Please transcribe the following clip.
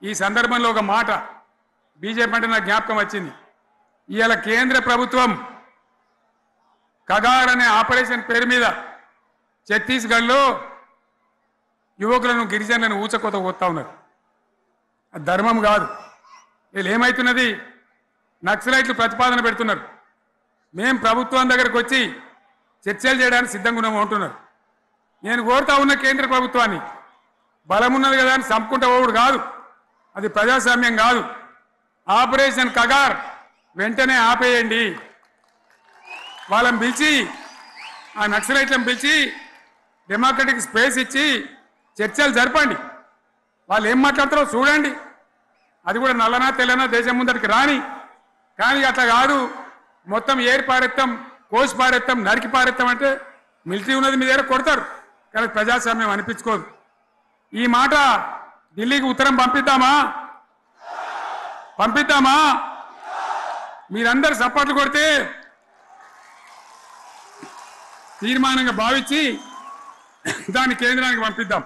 ఈ సందర్భంలో ఒక మాట బీజేపీ అంటే నాకు జ్ఞాపకం వచ్చింది. ఇవాళ కేంద్ర ప్రభుత్వం కగార్ అనే ఆపరేషన్ పేరు మీద ఛత్తీస్గఢ్లో యువకులను గిరిజనులను ఊచకోత కొత్తా ఉన్నారు. అది ధర్మం కాదు. వీళ్ళు ఏమవుతున్నది, నక్సలైట్లు ప్రతిపాదన పెడుతున్నారు. మేం ప్రభుత్వం దగ్గరకు వచ్చి చర్చలు చేయడానికి సిద్ధంగా ఉన్నాము అంటున్నారు. నేను కోరుతా ఉన్న కేంద్ర ప్రభుత్వాన్ని, బలం ఉన్నది కదా అని చంపుకుంటా పోవుడు కాదు, అది ప్రజాస్వామ్యం కాదు. ఆపరేషన్ కగార్ వెంటనే ఆపేయండి. వాళ్ళని పిలిచి, ఆ నక్సలైట్లను పిలిచి డెమోక్రటిక్ స్పేస్ ఇచ్చి చర్చలు జరపండి. వాళ్ళు ఏం మాట్లాడతారో చూడండి. అది కూడా నల్లనా తెల్లనా దేశం ముందరికి రాని. కానీ అట్లా కాదు, మొత్తం ఏరి పారెత్తాం, కోసి పారెత్తాం, నరికి పారెత్తాం అంటే మిలిటరీ ఉన్నది మీ దగ్గర కొడతారు. కానీ ప్రజాస్వామ్యం అనిపించుకోదు. ఈ మాట ఢిల్లీకి ఉత్తరం పంపిద్దామా? పంపిద్దామా? మీరందరూ సపోర్ట్లు కొడితే తీర్మానంగా భావించి దాన్ని కేంద్రానికి పంపిద్దాం.